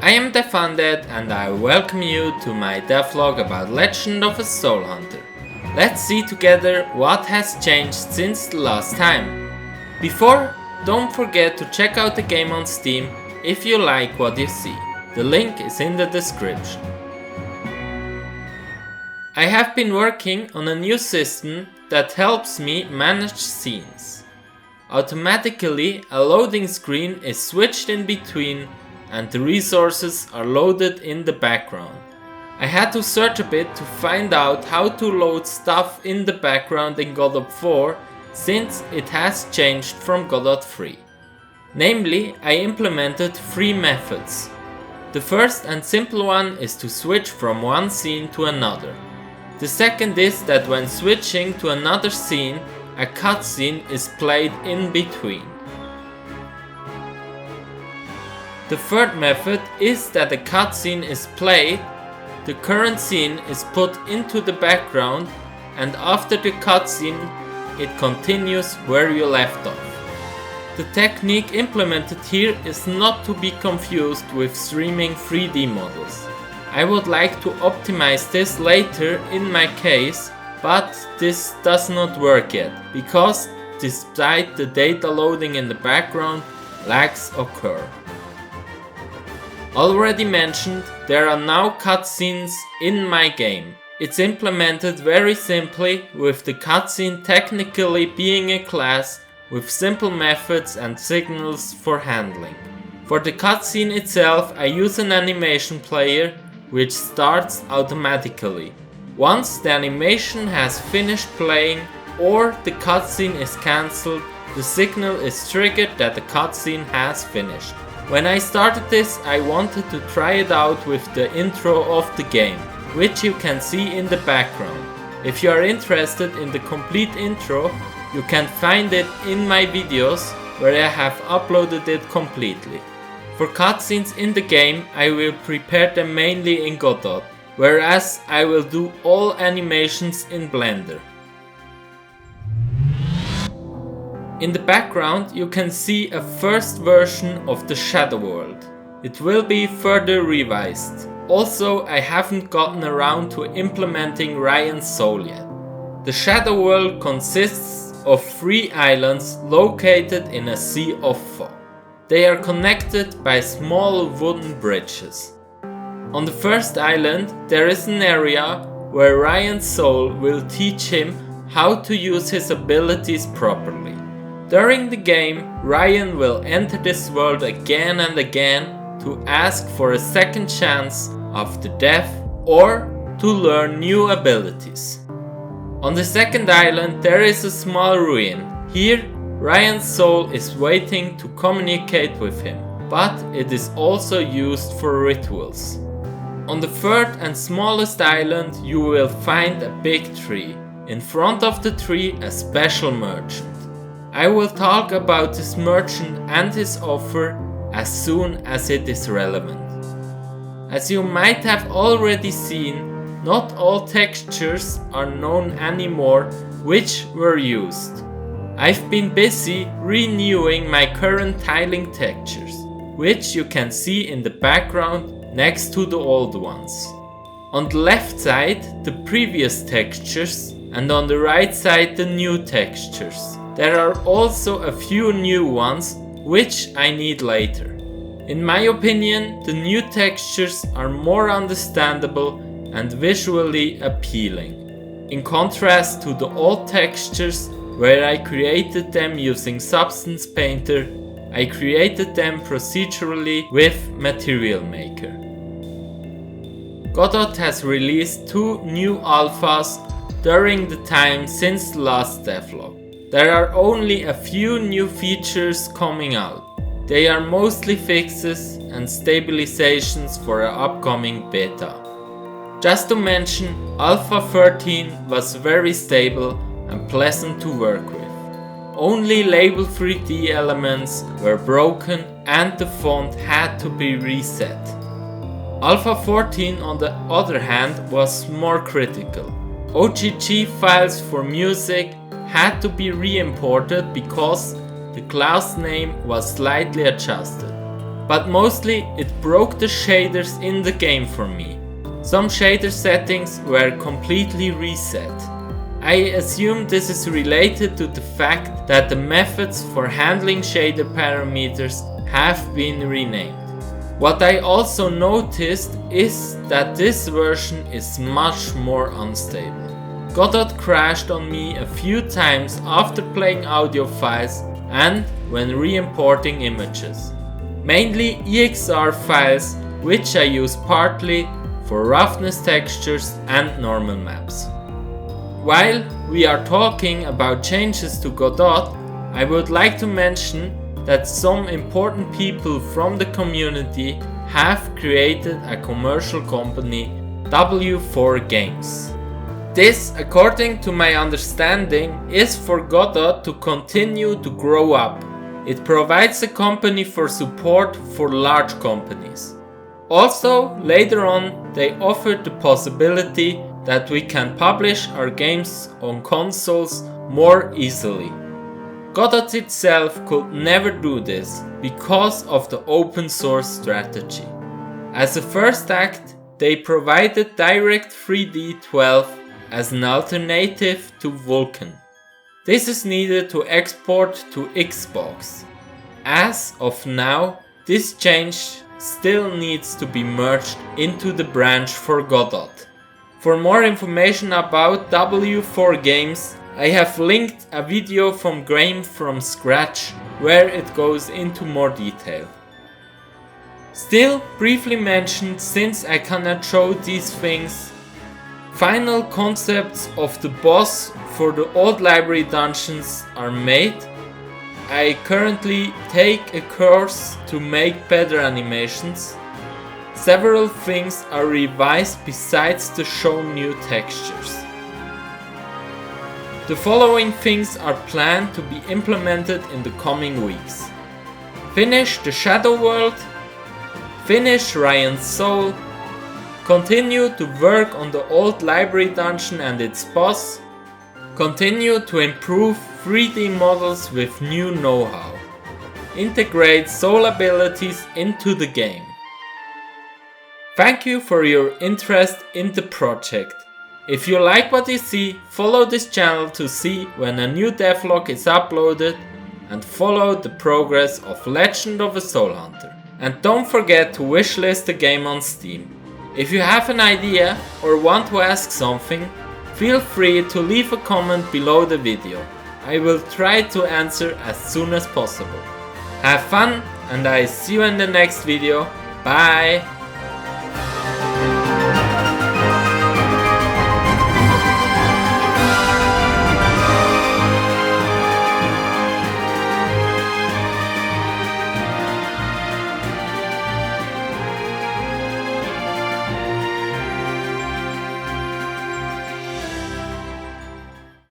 I am DevUndead and I welcome you to my devlog about Legend of a Soul Hunter. Let's see together what has changed since the last time. Before, don't forget to check out the game on Steam if you like what you see. The link is in the description. I have been working on a new system that helps me manage scenes. Automatically, a loading screen is switched in between and the resources are loaded in the background. I had to search a bit to find out how to load stuff in the background in Godot 4 since it has changed from Godot 3. Namely, I implemented 3 methods. The first and simple one is to switch from one scene to another. The second is that when switching to another scene, a cutscene is played in between. The third method is that a cutscene is played, the current scene is put into the background, and after the cutscene it continues where you left off. The technique implemented here is not to be confused with streaming 3D models. I would like to optimize this later in my case, but this does not work yet, because despite the data loading in the background, lags occur. Already mentioned, there are now cutscenes in my game. It's implemented very simply, with the cutscene technically being a class with simple methods and signals for handling. For the cutscene itself, I use an animation player which starts automatically. Once the animation has finished playing or the cutscene is cancelled, the signal is triggered that the cutscene has finished. When I started this, I wanted to try it out with the intro of the game, which you can see in the background. If you are interested in the complete intro, you can find it in my videos where I have uploaded it completely. For cutscenes in the game, I will prepare them mainly in Godot, whereas I will do all animations in Blender. In the background you can see a first version of the Shadow World. It will be further revised. Also, I haven't gotten around to implementing Ryan's Soul yet. The Shadow World consists of 3 islands located in a sea of fog. They are connected by small wooden bridges. On the first island there is an area where Ryan's soul will teach him how to use his abilities properly. During the game, Ryan will enter this world again and again to ask for a second chance after death or to learn new abilities. On the second island there is a small ruin. Here Ryan's soul is waiting to communicate with him, but it is also used for rituals. On the third and smallest island you will find a big tree. In front of the tree a special merchant. I will talk about this merchant and his offer as soon as it is relevant. As you might have already seen, not all textures are known anymore which were used. I've been busy renewing my current tiling textures, which you can see in the background next to the old ones. On the left side the previous textures and on the right side the new textures. There are also a few new ones which I need later. In my opinion, the new textures are more understandable and visually appealing. In contrast to the old textures where I created them using Substance Painter, I created them procedurally with Material Maker. Godot has released 2 new alphas during the time since the last devlog. There are only a few new features coming out. They are mostly fixes and stabilizations for an upcoming beta. Just to mention, Alpha 13 was very stable and pleasant to work with. Only label 3D elements were broken and the font had to be reset. Alpha 14 on the other hand was more critical. OGG files for music had to be re-imported because the class name was slightly adjusted. but mostly it broke the shaders in the game for me. Some shader settings were completely reset. I assume this is related to the fact that the methods for handling shader parameters have been renamed. What I also noticed is that this version is much more unstable. Godot crashed on me a few times after playing audio files and when re-importing images. Mainly EXR files, which I use partly for roughness textures and normal maps. While we are talking about changes to Godot, I would like to mention that some important people from the community have created a commercial company, W4 Games. This, according to my understanding, is for Godot to continue to grow up. It provides a company for support for large companies. Also, later on, they offered the possibility that we can publish our games on consoles more easily. Godot itself could never do this because of the open source strategy. As a first act, they provided Direct3D 12 as an alternative to Vulkan. This is needed to export to Xbox. As of now, this change still needs to be merged into the branch for Godot. For more information about W4 Games, I have linked a video from Game from Scratch where it goes into more detail. Still briefly mentioned, since I cannot show these things, final concepts of the boss for the old library dungeons are made. I currently take a course to make better animations. Several things are revised besides the shown new textures. The following things are planned to be implemented in the coming weeks. Finish the Shadow World, finish Ryan's Soul, continue to work on the old library dungeon and its boss, continue to improve 3D models with new know-how, integrate soul abilities into the game. Thank you for your interest in the project. If you like what you see, follow this channel to see when a new devlog is uploaded and follow the progress of Legend of a Soul Hunter. And don't forget to wishlist the game on Steam. If you have an idea or want to ask something, feel free to leave a comment below the video. I will try to answer as soon as possible. Have fun and I see you in the next video. Bye!